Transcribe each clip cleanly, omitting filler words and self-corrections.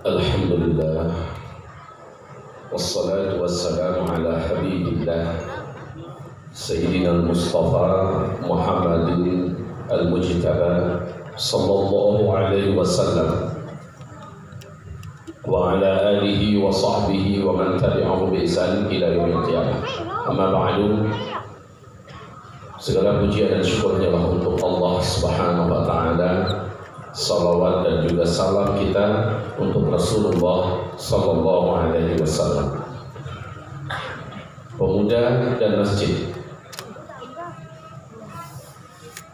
Alhamdulillah wassalatu wassalamu ala habibillah Sayyidina al-Mustafa Muhammadin al-Mujtaba sallallahu alaihi wasallam wa ala alihi wa sahbihi wa man tabi'ahu bi ihsan ila yaumil qiyamah. Amma ba'du. Segala puji dan syukurnya untuk Allah Subhanahu wa taala. Salawat dan juga salam kita untuk Rasulullah sallallahu alaihi wasallam. Pemuda dan masjid.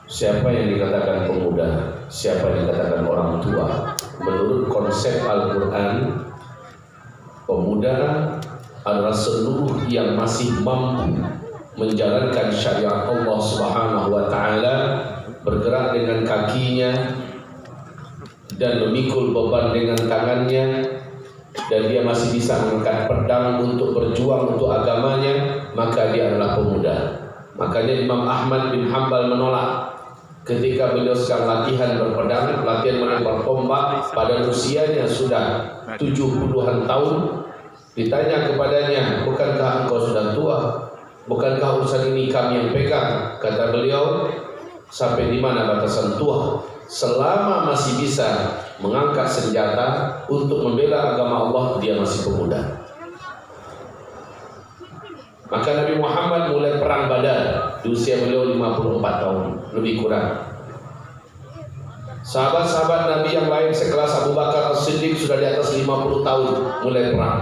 Siapa yang dikatakan pemuda? Siapa yang dikatakan orang tua? Menurut konsep Al-Quran, pemuda adalah seluruh yang masih mampu menjalankan syariat Allah Subhanahu wa taala, bergerak dengan kakinya dan memikul beban dengan tangannya, dan dia masih bisa mengangkat pedang untuk berjuang untuk agamanya, maka dia adalah pemuda. Makanya Imam Ahmad bin Hanbal menolak ketika beliau sedang latihan berpedang, latihan melempar tombak pada usianya sudah 70-an tahun. Ditanya kepadanya, bukankah engkau sudah tua? Bukankah urusan ini kami yang pegang? Kata beliau, sampai di mana batasan tua? Selama masih bisa mengangkat senjata untuk membela agama Allah, dia masih pemuda. Maka Nabi Muhammad mulai perang Badar di usia beliau 54 tahun, lebih kurang. Sahabat-sahabat Nabi yang lain sekelas Abu Bakar As-Siddiq sudah di atas 50 tahun mulai perang.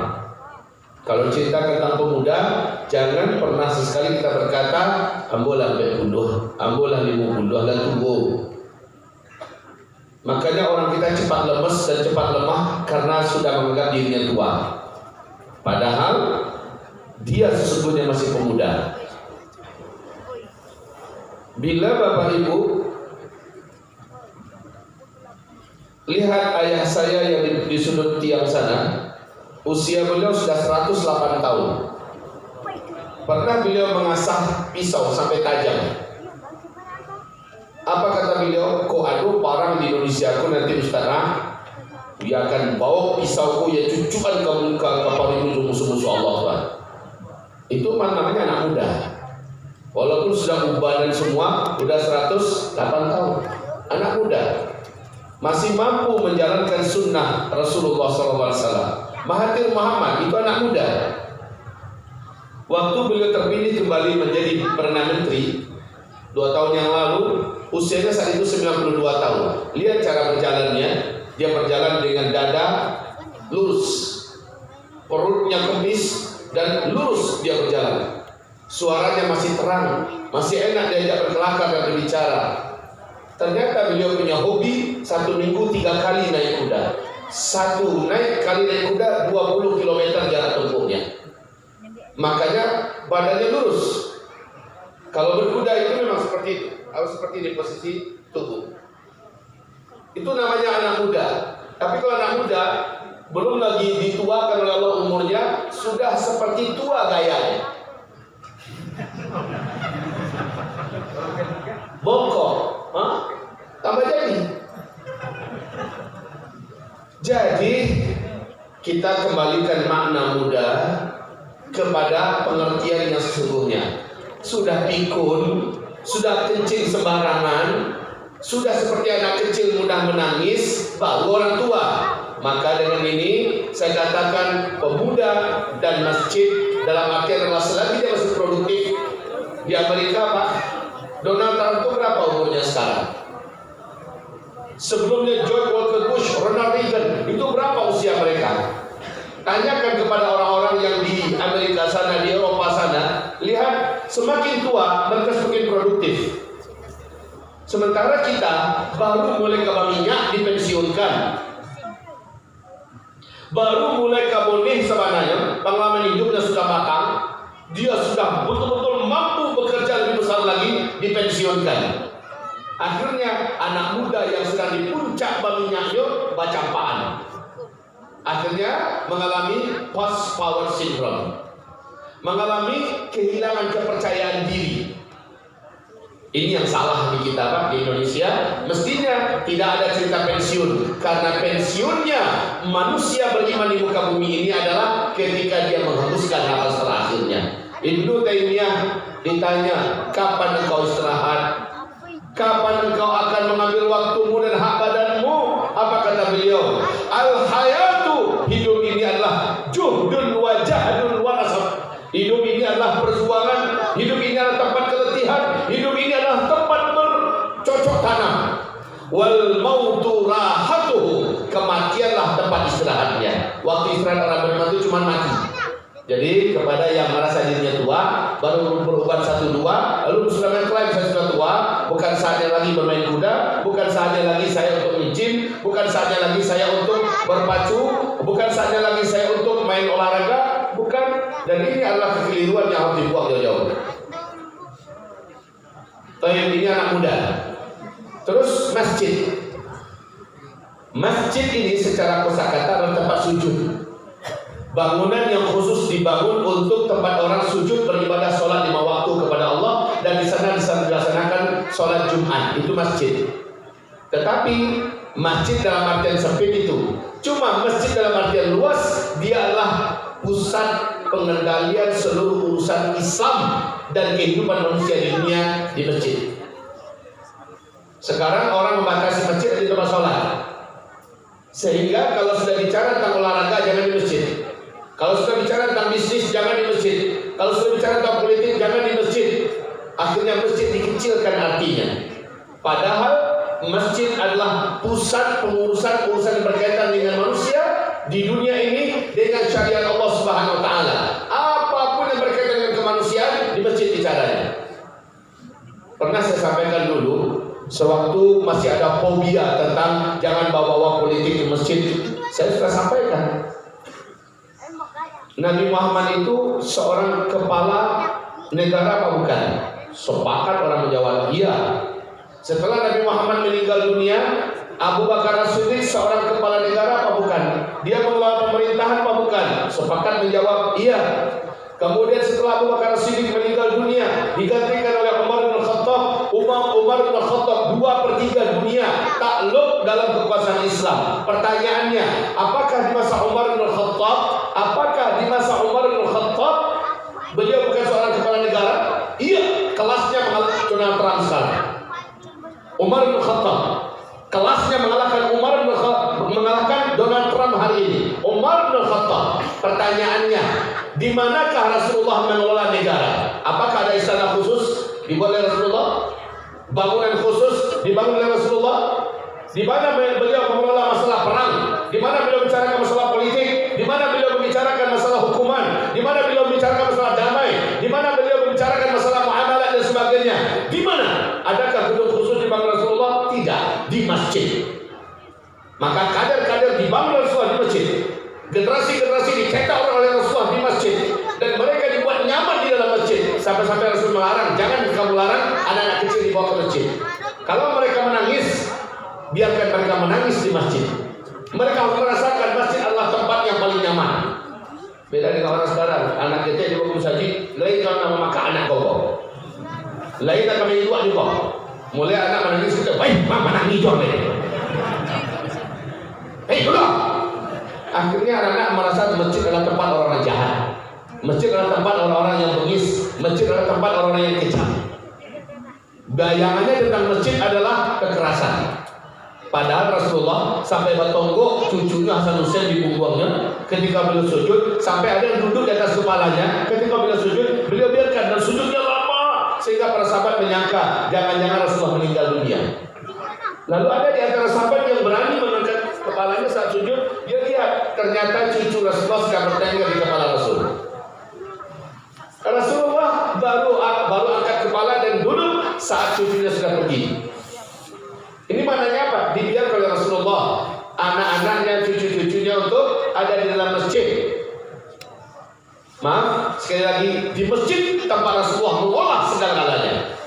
Kalau cerita tentang pemuda, jangan pernah sesekali kita berkata ambolah bepunduh, ambolah limu punduh dan tunggu. Makanya orang kita cepat lemes dan cepat lemah karena sudah menganggap dirinya tua. Padahal dia sesungguhnya masih pemuda. Bila Bapak Ibu lihat ayah saya yang di sudut tiang sana, usia beliau sudah 108 tahun. Pernah beliau mengasah pisau sampai tajam. Apa kata beliau? Kok aduh parang di Indonesia aku nanti Ustazah, dia akan bawa pisauku ya cucukan ke kepala musuh-musuh Allah Tuhan. Itu namanya anak muda. Walaupun sudah ubah dan semua, udah 108 tahun. Anak muda masih mampu menjalankan sunnah Rasulullah SAW. Mahathir Muhammad itu anak muda. Waktu beliau terpilih kembali menjadi Perdana Menteri 2 tahun yang lalu, usianya saat itu 92 tahun. Lihat cara berjalannya. Dia berjalan dengan dada lurus, perutnya kempis dan lurus dia berjalan. Suaranya masih terang, masih enak diajak berkelakar dan berbicara. Ternyata beliau punya hobi 1 minggu 3 kali naik kuda. Satu naik kali naik kuda 20 km jarak tempuhnya. Makanya badannya lurus. Kalau berkuda itu memang seperti itu, harus seperti di posisi tubuh. Itu namanya anak muda. Tapi kalau anak muda belum lagi dituakan oleh Allah umurnya, sudah seperti tua gayanya. Bongkok, tambah jadi. Jadi kita kembalikan makna muda kepada pengertian yang sesungguhnya. Sudah pikun, sudah kencing sembarangan, sudah seperti anak kecil mudah menangis, baru orang tua. Maka dengan ini saya katakan pemuda dan masjid dalam artian adalah selagi dia masih produktif. Di Amerika Pak, Donald Trump itu berapa umurnya sekarang? Sebelumnya George Walker Bush, Ronald Reagan, itu berapa usia mereka? Tanyakan kepada orang-orang yang di Amerika sana, di Eropa sana, lihat semakin tua mereka semakin produktif. Sementara kita baru mulai ke minyak dipensiunkan, baru mulai ke boleh sebenarnya pengalaman hidupnya sudah matang, dia sudah betul-betul mampu bekerja lebih besar lagi dipensiunkan. Akhirnya anak muda yang sedang di puncak minyaknya baca apaan? Akhirnya mengalami post power syndrome, mengalami kehilangan kepercayaan diri. Ini yang salah di kita Pak, di Indonesia. Mestinya tidak ada cerita pensiun, karena pensiunnya manusia beriman di muka bumi ini adalah ketika dia menghembuskan nafas terakhirnya. Ibnu Taimiyah ditanya, kapan engkau istirahat? Kapan engkau akan mengambil waktumu dan hak badanmu? Apa kata beliau? Al-hayatu, hidup ini adalah juhdun wa jahdun wa nasab. Hidup ini adalah perjuangan, hidup ini adalah tempat keletihan, hidup ini adalah tempat bercocok tanam. Wal mautu rahatuhu, kematianlah tempat istirahatnya. Waktu istirahat orang beriman itu cuma mati. Jadi kepada yang merasa dirinya tua, baru beruban 1-2, lalu sudah mengklaim saya sudah tua, bukan saatnya lagi bermain kuda, bukan saatnya lagi saya untuk micin, bukan saatnya lagi saya untuk berpacu, bukan saatnya lagi saya untuk main olahraga, bukan. Dan ini adalah kekeliruan yang harus dibuang jauh-jauh. Tayyib ini anak muda. Terus masjid. Masjid ini secara kosakata adalah tempat sujud. Bangunan yang khusus dibangun untuk tempat orang sujud beribadah sholat 5 waktu kepada Allah, dan di sana bisa dilaksanakan sholat Jumat, itu masjid. Tetapi masjid dalam artian sempit itu cuma masjid dalam artian luas, dia adalah pusat pengendalian seluruh urusan Islam dan kehidupan manusia di dunia di masjid. Sekarang orang membatasi masjid di tempat sholat, sehingga kalau sudah bicara tentang olahraga jangan di masjid. Kalau sudah bicara tentang bisnis, jangan di masjid. Kalau sudah bicara tentang politik, jangan di masjid. Akhirnya masjid dikecilkan artinya. Padahal masjid adalah pusat pengurusan-urusan yang berkaitan dengan manusia di dunia ini dengan syariat Allah Subhanahu wa taala. Apapun yang berkaitan dengan kemanusiaan di masjid bicaranya. Pernah saya sampaikan dulu, sewaktu masih ada fobia tentang jangan bawa-bawa politik di masjid, saya sudah sampaikan. Nabi Muhammad itu seorang kepala negara apa bukan? Sepakat orang menjawab iya. Setelah Nabi Muhammad meninggal dunia, Abu Bakar As-Siddiq seorang kepala negara apa bukan? Dia mengelola pemerintahan apa bukan? Sepakat menjawab iya. Kemudian setelah Abu Bakar As-Siddiq meninggal dunia, digantikan oleh Umar bin Khattab. Umar bin Khattab 2/3 dunia takluk dalam kekuasaan Islam. Pertanyaannya, apakah di masa Umar bin Khattab beliau bukan seorang kepala negara? Iya, kelasnya mengalahkan Donald Trump sekarang. Umar bin Khattab kelasnya mengalahkan Donald Trump hari ini. Umar bin Khattab. Pertanyaannya, di manakah Rasulullah mengelola negara? Apakah ada istana khusus dibuat oleh Rasulullah? Bangunan khusus dibangun oleh Rasulullah? Di mana beliau mengelola masalah perang? Di mana beliau bicarakan masalah politik? Di mana beliau membicarakan masalah hukuman? Di mana beliau membicarakan masalah damai? Di mana beliau membicarakan masalah muamalah dan sebagainya? Di mana? Adakah gedung khusus dibangun Rasulullah? Tidak, di masjid. Maka kader-kader dibangun Rasulullah di masjid. Generasi-generasi dicetak oleh Rasulullah di masjid, dan mereka dibuat nyaman di dalam masjid. Sampai-sampai Rasul melarang, jangan kamu larang anak-anak kecil dibawa ke masjid. Kalau mereka menangis, biarkan mereka menangis di masjid. Mereka harus merasakan masjid adalah tempat yang paling nyaman. Beda dengan orang sekarang, anak kita di bawah masjid, lain kalau nama maka anak kau, lain tak kami dua juga. Mulai anak menangis kita, baik, mama nangis juga nih. Hei, udah. Akhirnya anak-anak merasa masjid adalah tempat orang-orang jahat. Masjid adalah tempat orang-orang yang bengis. Masjid adalah tempat orang-orang yang kejam. Bayangannya tentang masjid adalah kekerasan. Padahal Rasulullah sampai bertonggok cucunya Hasan Hussein di punggungnya ketika beliau sujud, sampai ada yang duduk di atas kepalanya ketika beliau sujud, beliau biarkan dan sujudnya lama sehingga para sahabat menyangka jangan-jangan Rasulullah meninggal dunia. Lalu ada di antara sahabat yang berani mengangkat kepalanya saat sujud, dia lihat ternyata cucu Rasulullah sedang bertengger di kepala Rasul. Rasulullah baru angkat kepala dan duduk saat cucunya sudah pergi. Ini maknanya apa? Dibiarkan oleh Rasulullah anak-anaknya, cucu-cucunya untuk ada di dalam masjid. Maaf, sekali lagi, di masjid tempat Rasulullah mengolah segala-galanya.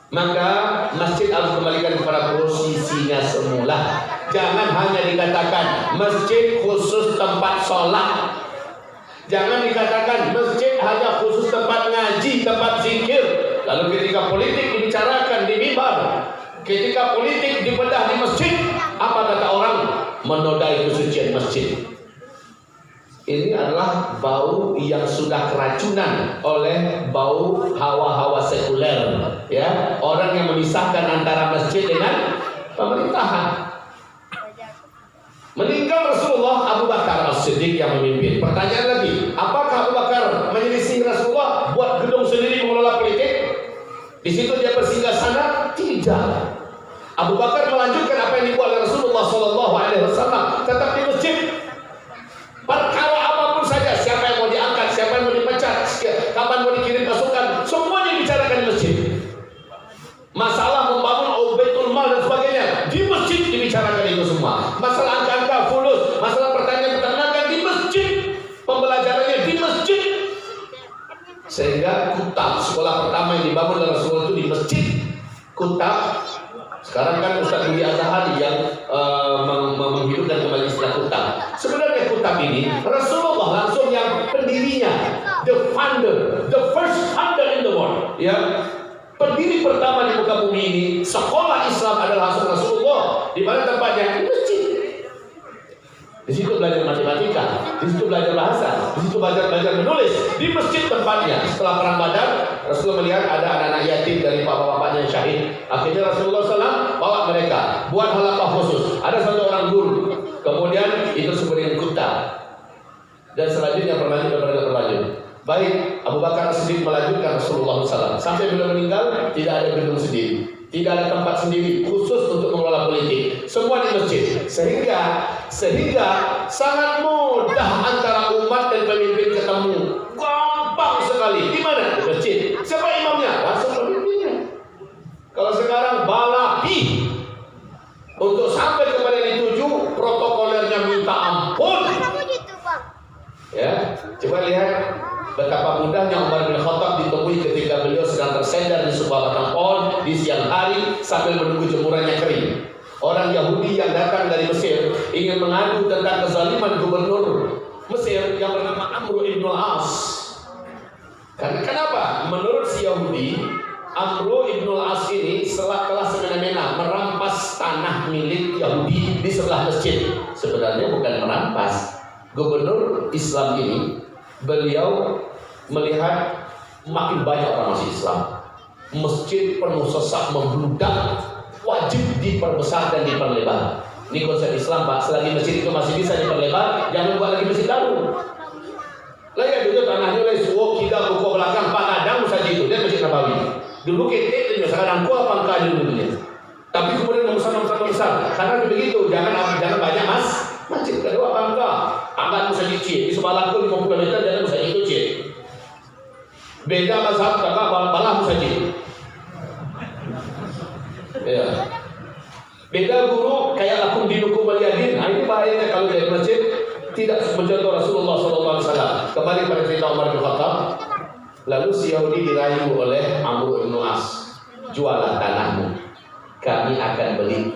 Maka masjid harus kembalikan kepada posisinya semula. Jangan hanya dikatakan masjid khusus tempat sholat. Jangan dikatakan masjid hanya khusus tempat ngaji, tempat zikir. Lalu ketika politik dibicarakan di mimbar, ketika politik dibedah di masjid, apa kata orang? Menodai kesucian masjid. Ini adalah bau yang sudah keracunan oleh bau hawa-hawa sekuler, ya, orang yang memisahkan antara masjid dengan pemerintahan. Meninggal Rasulullah, Abu Bakar As-Siddiq yang memimpin. Pertanyaan lagi, apakah Abu Bakar menyelisih Rasulullah buat gedung sendiri mengelola politik? Di situ dia bersinggah sana? Tidak. Abu Bakar melanjutkan apa yang dibuat oleh Rasulullah SAW, tetap di masjid. Perkara apapun saja, siapa yang mau diangkat, siapa yang mau dipecat, kapan mau dikirim pasukan, semuanya dibicarakan di masjid. Masalah membangun Baitul Mal dan sebagainya, di masjid dibicarakan itu semua. Masalah angka-angka fulus, masalah pertanian peternakan di masjid, pembelajarannya di masjid. Sehingga Kutab, sekolah pertama yang dibangun oleh Rasulullah itu di masjid Kutab. Sekarang kan Ustaz Budi Azhari yang menghidupkan kembali istilah Kutab. Sebenarnya Kutab ini Rasulullah langsung yang pendirinya, the founder, the first founder in the world, ya. Pendiri pertama di muka bumi ini, sekolah Islam adalah langsung Rasulullah. Di mana tempatnya? Di masjid. Di situ belajar matematika, di situ belajar bahasa, di situ belajar menulis. Di masjid tempatnya. Setelah perang Badar, Rasulullah melihat ada anak-anak yatim dari bapak-bapaknya yang syahid. Akhirnya Rasulullah SAW bawa mereka, buat halaqah khusus. Ada satu orang guru. Kemudian itu sebenarnya Kutab. Dan selanjutnya berlanjut. Baik, Abu Bakar As-Siddiq melanjutkan Rasulullah SAW. Sampai beliau meninggal, tidak ada gedung sendiri, tidak ada tempat sendiri khusus untuk mengelola politik. Semua di masjid. Sehingga sangat mudah antara umat dan pemimpin ketemu. Gampang sekali. Di mana? Di masjid. Siapa imamnya? Langsung pemimpinnya. Kalau sekarang balapi untuk sampai kepada yang dituju, protokolernya minta ampun. Ya, coba lihat betapa mudahnya Umar bin Khattab ditemui ketika beliau sedang tersender di sebuah batang pohon di siang hari sambil menunggu jemurannya kering. Orang Yahudi yang datang dari Mesir ingin mengadu tentang kezaliman gubernur Mesir yang bernama Amr ibn al-As. Karena kenapa? Menurut si Yahudi, Amr ibn al-As ini telah semena-mena merampas tanah milik Yahudi di sebelah masjid. Sebenarnya bukan merampas. Gubernur Islam ini, beliau melihat makin banyak orang masuk Islam, masjid penuh sesak membludak, wajib diperbesar dan diperlebar. Ini konsep Islam, Pak. Selagi masjid itu masih bisa diperlebar, jangan buat lagi masjid baru. Lihat dulu tanahnya oleh suwo kita buku belakang Pak Nadang saja itu dia masjid Nabawi. Dulu kita sekarang ku apa angka dulunya. Tapi kemudian membesar. Karena begitu, jangan banyak masjid kedua bangga. Akan bisa dicit di sebelah aku 50 meter jangan bisa dicit. Beda mazhab kakak balah musajid. Ya. Beda guru kayak lakum dinukum waliyadin. Nah, ini bahayanya kalau dari masjid tidak mencontoh Rasulullah SAW. Kembali pada cerita Umar bin Khattab. Lalu si Yahudi dirayu oleh Amr bin As, jualah tanahmu, kami akan beli.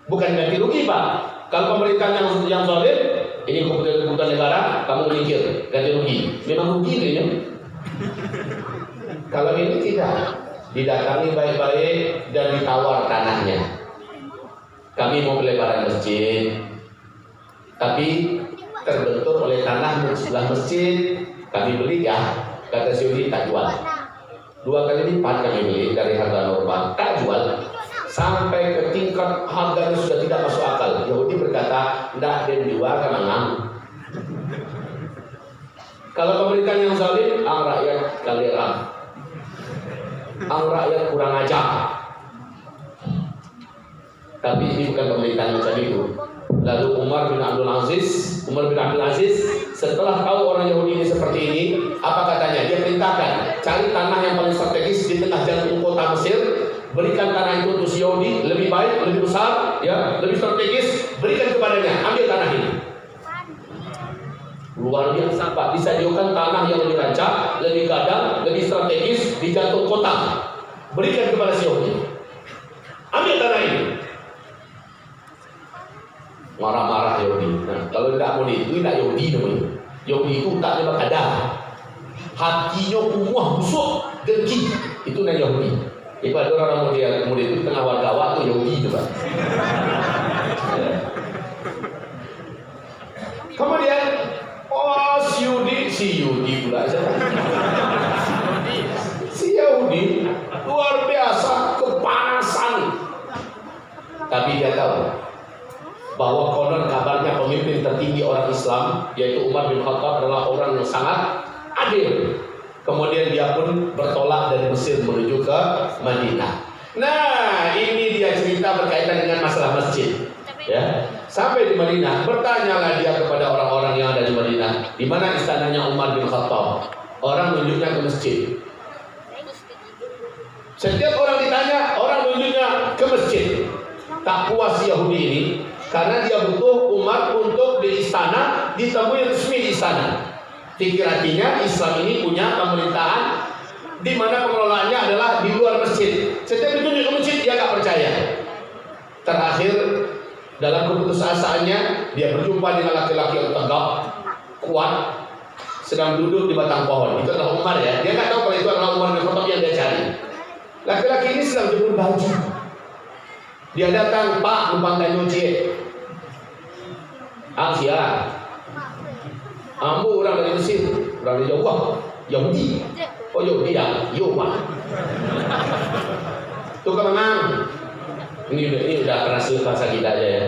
Bukan ganti rugi, Pak. Kalau pemerintah yang zalim, ini keputusan negara, kamu mikir ganti rugi. Memang rugi ini. Kalau ini tidak, didatangi baik-baik dan ditawar tanahnya. Kami mau pelebaran masjid, tapi terbentur oleh tanah sebelah masjid. Kami beli ya. Kata si Yahudi tak jual. 2 kali lipat kami beli dari harga normal, tak jual. Sampai ke tingkat harganya sudah tidak masuk akal. Yahudi berkata, tidak ada yang jual kan menang. Kalau pemerintah yang zalim, ang rakyat kalirang, ang rakyat kurang ajar. Tapi ini bukan pemerintahan macam itu. Lalu Umar bin Abdul Aziz setelah tahu orang Yahudi ini seperti ini, apa katanya? Dia perintahkan cari tanah yang paling strategis di tengah jantung kota Mesir, berikan tanah itu untuk si Yahudi, lebih baik, lebih besar, ya, lebih strategis, berikan kepadanya, ambil tanah ini. Luar biasa, Pak. Disediakan tanah yang lebih rancak, lebih gadang, lebih strategis di jantung kota, berikan kepada si Yahudi. Ambil tanah ini. Marah-marah Yahudi. Nah, kalau tidak mau itu tidak Yahudi namanya. Yahudi itu taknya ada. Hatinya muah busuk, dengki. Itu namanya Yahudi. Itu ada orang muda itu tengah warga tuh Yahudi itu Pak. Kemudian si Yahudi pula si Yahudi luar biasa kepanasan. Tapi dia tahu bahwa konon kabarnya pemimpin tertinggi orang Islam yaitu Umar bin Khattab adalah orang yang sangat adil. Kemudian dia pun bertolak dari Mesir menuju ke Madinah. Nah, ini dia cerita berkaitan dengan masalah masjid. Ya, sampai di Madinah, bertanyalah dia kepada orang-orang yang ada di Madinah, di mana istananya Umar bin Khattab. Orang nunjuknya ke masjid. Setiap orang ditanya, orang nunjuknya ke masjid. Tak puas Yahudi ini, karena dia butuh Umar untuk di istana, ditemui resmi di istana. Pikir hatinya Islam ini punya pemerintahan di mana pengelolaannya adalah di luar masjid. Setiap ditunjuk ke masjid dia nggak percaya. Terakhir dalam keputusasaannya dia berjumpa dengan laki-laki yang tegap, kuat, sedang duduk di batang pohon. Itu adalah Umar ya. Dia nggak tahu kalau itu adalah Umar bin Khattab yang dia cari. Laki-laki ini sedang jemur baju. Dia datang, Pak, numpang dan nyuci. Asia. Ambu orang dari Mesir, orang dari Jawa, Yahudi. Oh Yahudi ya, yo Pak. Tuh memang ini udah kerasa bahasa kita aja ya.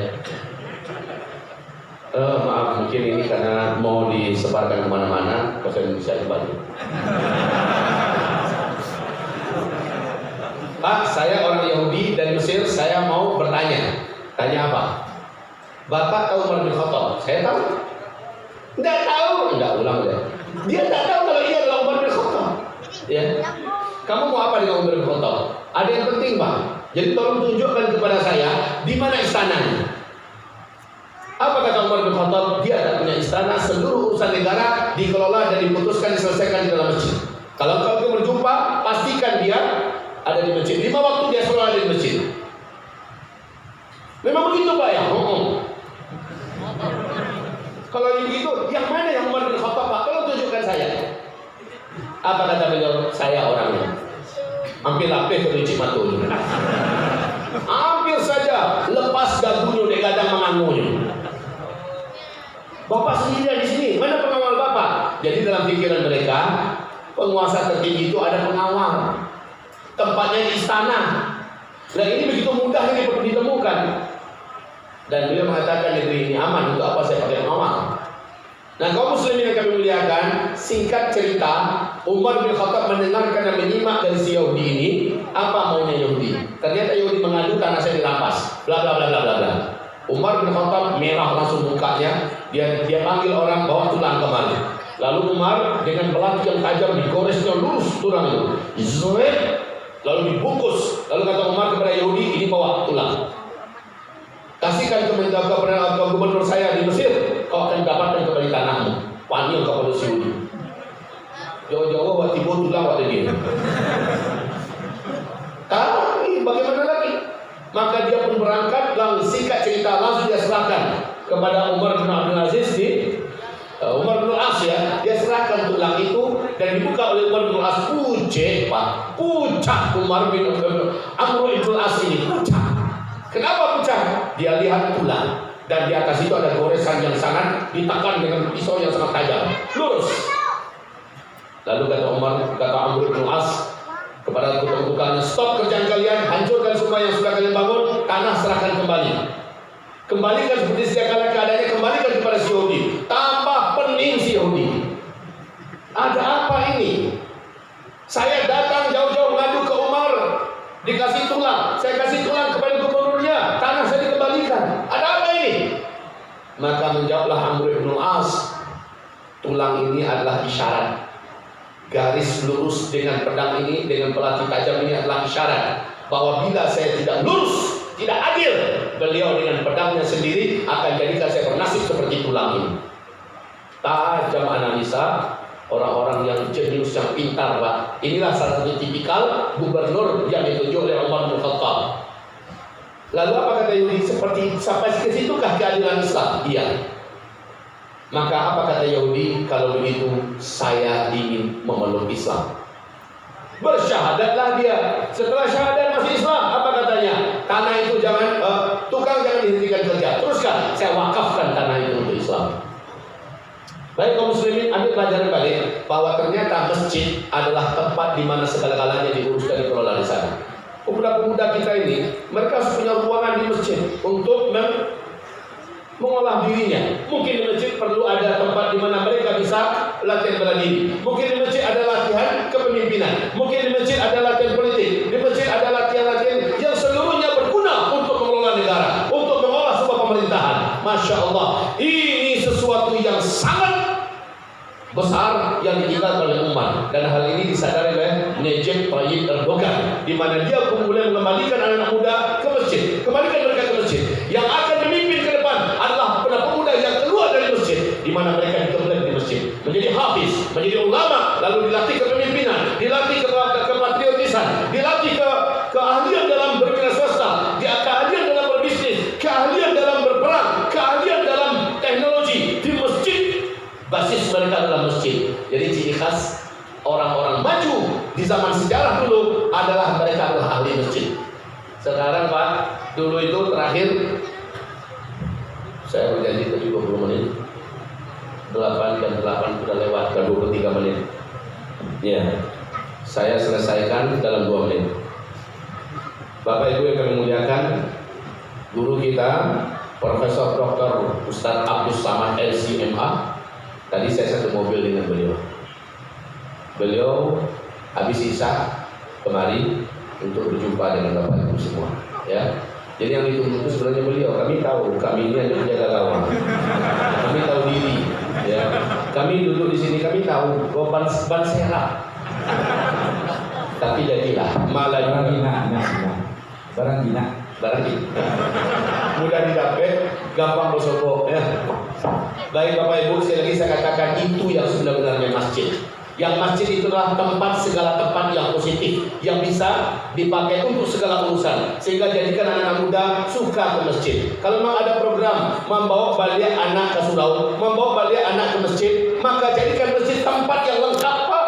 Maaf, mungkin ini karena mau disebarkan kemana-mana, bahasa Indonesia kembali. Pak, saya orang Yahudi dari Mesir, saya mau bertanya. Tanya apa? Bapak tahu Umar bin Khattab? Saya tahu. Enggak tahu, enggak ulang ya. Dia enggak tahu kalau ia adalah Umar bin Khattab. Ya. Kamu mau apa dengan Umar bin Khattab? Ada yang penting, Pak. Jadi tolong tunjukkan kepada saya di mana istananya. Apa kata Umar bin Khattab? Dia ada punya istana, seluruh urusan negara dikelola dan diputuskan diselesaikan di dalam masjid. Kalau kau berjumpa, pastikan dia ada di masjid. 5 waktu dia selalu ada di masjid. Memang begitu Pak ya? Kalau begitu, yang mana yang Umar bin Khattab Pak? Kalau tunjukkan saya. Apa kata beliau? Saya orangnya. Hampir lapis ke Cik Matul. Hampir saja lepas dagunya di gadang mengangunya. Bapak sendiri di sini. Mana pengawal Bapak? Jadi dalam pikiran mereka, penguasa tertinggi itu ada pengawal. Tempatnya di istana. Dan ini begitu mudah ini ditemukan. Dan beliau mengatakan negeri ini aman, untuk apa saya pakai pengawal? Nah, kaum muslimin yang kami muliakan, singkat cerita, Umar bin Khattab mendengarkan dan menyimak dari si Yahudi ini, apa maunya Yahudi? Ternyata Yahudi mengadu tanah saya dirampas, bla bla bla bla bla bla. Umar bin Khattab merah langsung mukanya, dia panggil orang bawa tulang kemari. Lalu Umar dengan belati yang tajam digoresnya lurus tulang itu, zoet, lalu dibungkus. Lalu kata Umar kepada Yahudi, ini bawa tulang. Kasihkan kepada gubernur saya di Mesir, kau akan dapatkan kembali tanahmu. Panggil kepada si Yahudi. Jauh-jauh buat tibu tulang waktu dia. Tapi bagaimana lagi? Maka dia pun berangkat, langsung singkat cerita langsung dia serahkan kepada Umar bin Abdul Aziz di Umar bin As ya. Dia serahkan tulang itu dan dibuka oleh Umar bin As. Pucak Umar bin Amr bin As ini pucak. Kenapa pecah? Dia lihat tulang dan di atas itu ada goresan yang sangat ditekan dengan pisau yang sangat tajam, lurus. Lalu kata Umar, kata Amr bin As kepada tukang-tukangnya, stop kerjaan kalian, hancurkan semua yang sudah kalian bangun, tanah serahkan kembali. Kembalikan seperti sedia kala keadaannya, kembalikan kepada si Yahudi. Tambah pening si Yahudi. Ada apa ini? Saya datang jauh-jauh mengadu ke Umar, dikasih tulang, saya kasih tulang kepada gubernurnya, tanah saya dikembalikan. Ada apa ini? Maka menjawablah Amr bin As, tulang ini adalah isyarat. Garis lurus dengan pedang ini, dengan pelati tajam ini adalah isyarat bahwa bila saya tidak lurus, tidak adil, beliau dengan pedangnya sendiri akan jadikan saya bernasib seperti tulang ini. Tajam analisa orang-orang yang jenius, yang pintar, Pak. Inilah salah satu tipikal gubernur yang ditunjuk oleh Umar bin Khattab. Lalu apa kata Yahudi? Seperti sampai ke situkah keadilan Islam? Iya. Maka apa kata Yahudi? Kalau begitu saya ingin memeluk Islam. Bersyahadatlah dia. Setelah syahadat masih Islam, apa katanya? Tanah itu jangan, tukang jangan dihentikan kerja. Teruskan, saya wakafkan tanah itu untuk Islam. Baik kaum muslimin, ambil pelajaran balik bahwa ternyata masjid adalah tempat di mana segala-galanya diurus dan dikelola di sana. Pemuda-pemuda kita ini, mereka harus punya ruangan di masjid untuk mengolah dirinya. Mungkin di masjid perlu ada tempat di mana mereka bisa latihan bela diri. Mungkin di masjid ada latihan kepemimpinan. Mungkin di masjid ada latihan politik. Di masjid ada latihan-latihan yang seluruhnya berguna untuk mengelola negara, untuk mengolah sebuah pemerintahan. Masya Allah, ini sesuatu yang sangat besar yang ditinggalkan oleh umat, dan hal ini disadari oleh Recep Tayyip Erdogan, di mana dia mulai mengembalikan anak-anak muda ke masjid. Kembalikan mereka ke masjid. Yang akan memimpin ke depan adalah pemuda yang keluar dari masjid, di mana mereka digembleng di masjid, menjadi hafiz, menjadi ulama, lalu dilatih kepemimpinan, dilatih kepatriotisan, dilatih keahlian dalam berwira swasta, keahlian dalam berbisnis, keahlian dalam berperang, keahlian dalam teknologi di masjid. Basis mereka adalah masjid. Jadi ciri khas orang-orang maju di zaman sejarah dulu adalah mereka adalah ahli masjid. Sekarang Pak, dulu itu terakhir saya berjanji ke 20 menit. 8 dan 8 sudah lewat ke 23 menit. Ya, saya selesaikan dalam 2 menit. Bapak Ibu yang kami muliakan, guru kita Profesor Dr. Ustadz Abdus Samad LCMA. Tadi saya satu mobil dengan beliau. Beliau habis isya kemari untuk berjumpa dengan Bapak Ibu semua. Ya, jadi yang ditunggu itu sebenarnya beliau. Kami tahu, kami ini hanya penjaga gawang. Kami tahu diri. Ya, kami duduk di sini, kami tahu ban serap. Tapi jadilah malah barang gina. Mudah didapat, gampang bersobok. Ya. Baik Bapak Ibu, sekali lagi saya katakan itu yang sebenarnya masjid. Yang masjid itu adalah tempat, segala tempat yang positif, yang bisa dipakai untuk segala urusan, sehingga jadikan anak-anak muda suka ke masjid. Kalau memang ada program membawa balik anak ke surau, membawa balik anak ke masjid, maka jadikan masjid tempat yang lengkap, Pak.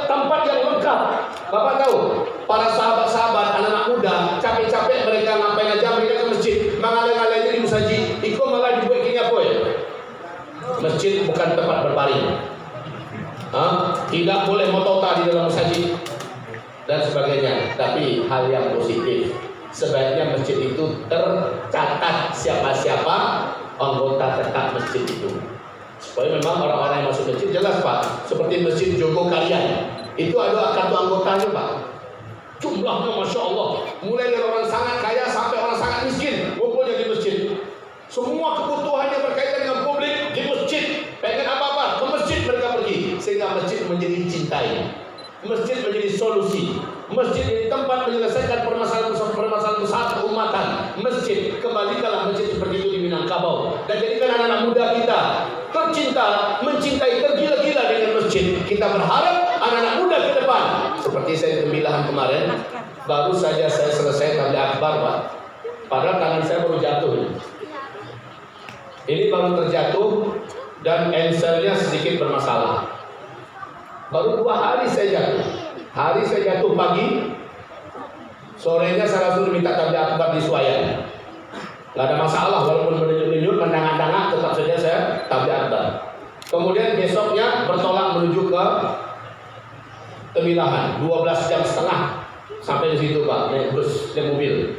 Tempat yang lengkap. Bapak tahu, para sahabat-sahabat anak-anak muda capek-capek mereka ngapain aja, mereka ke masjid, mengalir-ngalir di musaji, ikut malah dibuat kini apa ya? Masjid bukan tempat berbaring. Tidak boleh motota di dalam masjid dan sebagainya. Tapi hal yang positif, sebaiknya masjid itu tercatat siapa-siapa anggota tetap masjid itu, supaya memang orang-orang yang masuk masjid jelas Pak. Seperti masjid Jogokarian itu ada kartu anggotanya Pak. Jumlahnya Masya Allah, mulai dari orang sangat kaya sampai orang sangat miskin ngumpulnya di masjid. Semua kebutuhannya berkaitan dengan publik di masjid. Pengen apa-apa ke masjid mereka pergi, sehingga masjid menjadi cintai. Masjid menjadi solusi. Masjid jadi tempat menyelesaikan permasalahan besar keumatan. Masjid, kembalikanlah masjid seperti itu di Minangkabau, dan jadikan anak-anak muda kita tercinta, mencintai, tergila-gila dengan masjid. Kita berharap anak-anak muda ke depan, seperti saya pemilihan kemarin, baru saja saya selesai tabligh akbar Pak. Padahal tangan saya baru jatuh. Ini baru terjatuh dan enselnya sedikit bermasalah. Baru 2 hari saya jatuh. Hari saya jatuh pagi, sorenya saya langsung minta tabligh akbar di Suwayan. Gak ada masalah, walaupun menunjuk-nunjuk, mendangak-dangak, tetap saja saya tabligh akbar. Kemudian besoknya bertolak menuju ke Temilahan, 12 jam setengah sampai di situ Pak, naik bus, naik mobil.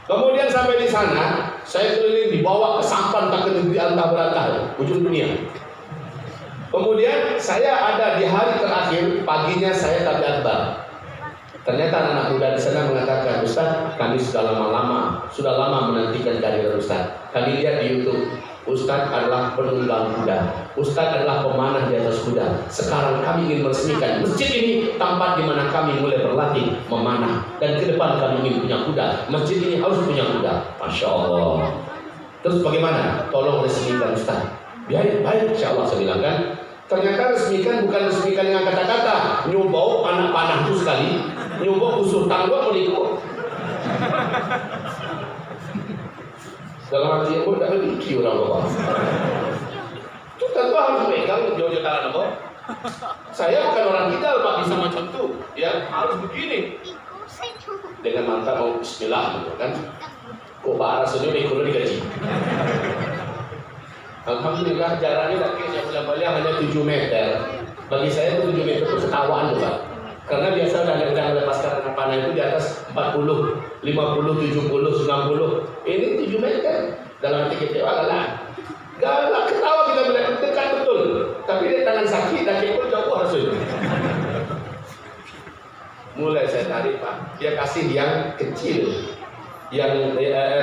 Kemudian sampai di sana, saya keliling dibawa ke sampan tak ke negeri antah-berantah, ujung dunia. Kemudian saya ada di hari terakhir, paginya saya tabligh akbar. Ternyata anak muda di sana mengatakan, Ustaz, kami sudah lama menantikan kehadiran Ustaz. Kami lihat di YouTube, Ustaz adalah penunggang kuda, Ustaz adalah pemanah di atas kuda. Sekarang kami ingin meresmikan masjid ini tempat di mana kami mulai berlatih memanah, dan ke depan kami ingin punya kuda. Masjid ini harus punya kuda. Masya Allah. Terus bagaimana? Tolong resmikan Ustaz. Baik, insya Allah saya bilang kan. Ternyata resmikan bukan resmikan dengan kata-kata, nyobau anak panah itu sekali, nyobau usul tangga berikut. Dalam arti yang tidak berpikir orang bapak. Itu tentu harus megang jauh-jauh tangan apa. Saya bukan orang kidal Pak bisa macam itu, ya harus begini. Dengan mantap mau bismillah gitu kan. Kok Pak rasanya ikut digaji. Alhamdulillah jaraknya kayaknya boleh-boleh hanya 7 meter. Bagi saya itu 7 meter itu ketawaan tuh Pak. Karena biasa udah lepaskan anak panah itu di atas 40, 50, 70, 90. Ini 7 meter. Dalam hati kita galak. Galak ketawa kita melihat dekat betul. Tapi dia tangan sakit dan kepul jauh rasanya. Mulai saya tarik Pak. Dia kasih yang kecil. Yang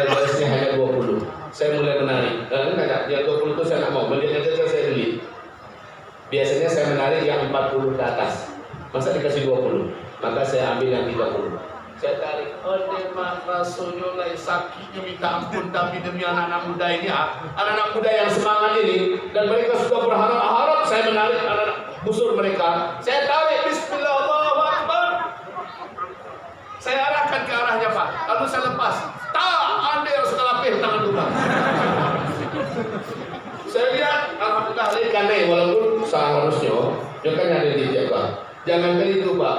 balasnya hanya 20. Saya mulai menarik. Enggak, yang 20 itu saya nggak mau. Melihat aja saya beli. Biasanya saya menarik yang 40 ke atas. Masa dikasih 20? Maka saya ambil yang 30. Saya tarik. Oh mak rasanya lain sakitnya minta ampun. Tapi demi anak-anak muda ini, anak-anak muda yang semangat ini, dan mereka sudah berharap-harap saya menarik anak-anak busur mereka. Saya tarik. Bismillah, Allahu Akbar. Saya arahkan ke arahnya Pak. Lalu saya lepas. Anda yang suka lapih tangan dulu. Saya lihat, alhamdulillah ikan walaupun seharusnya dia kan ada di Jawa. Jangankan itu Pak.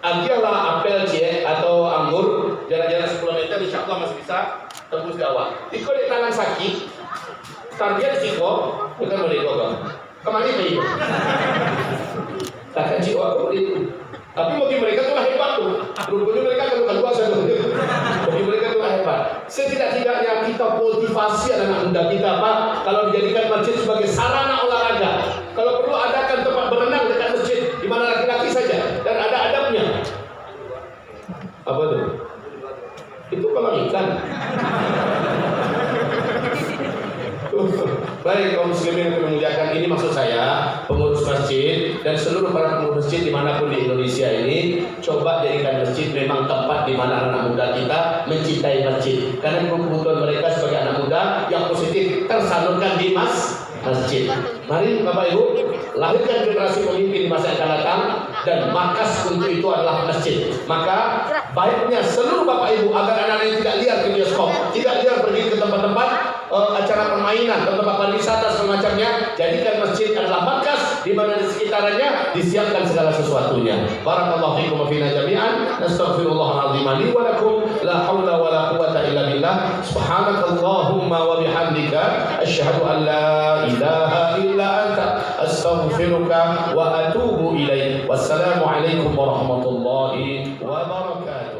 Ambillah apel cie atau anggur jarak-jarak 10 meter, insya Allah masih bisa tembus gawang. Iko di tangan sakit, target Ciko bukan boleh gawang. Kemana itu? Takkan Ciko aku itu. Tapi bagi mereka itulah hebat tuh. Rupanya mereka kan kuasa tuh. Bagi mereka itulah hebat. Setidak-tidaknya kita motivasi anak muda kita Pak. Kalau dijadikan masjid sebagai sarana olahraga. Kalau perlu adakan tempat berenang dekat masjid di mana laki-laki saja dan ada adabnya. Apa tuh? Itu kolam ikan. Baik kaum muslimin yang memuliakan, ini maksud saya pengurus masjid dan seluruh para pengurus masjid dimanapun di Indonesia ini, coba jadikan masjid memang tempat di mana anak muda kita mencintai masjid, karena kebutuhan mereka sebagai anak muda yang positif tersalurkan di masjid. Mari Bapak Ibu lahirkan generasi pemimpin di masa yang akan datang, dan markas untuk itu adalah masjid. Maka baiknya seluruh Bapak Ibu agar anak-anak tidak liar ke bioskop, tidak liar pergi ke tempat-tempat acara permainan, tempat pariwisata semacamnya, jadikan masjid adalah markas di mana di sekitarnya disiapkan segala sesuatunya. Barakallahu fikum wa fina jami'an. Nastaghfirullahal azim li wa lakum, la haula wa la quwwata illa billah. Subhanakallahumma wa bihamdika asyhadu an la ilaha illa anta astaghfiruka wa atubu ilaik. Wassalamu alaikum warahmatullahi wabarakatuh.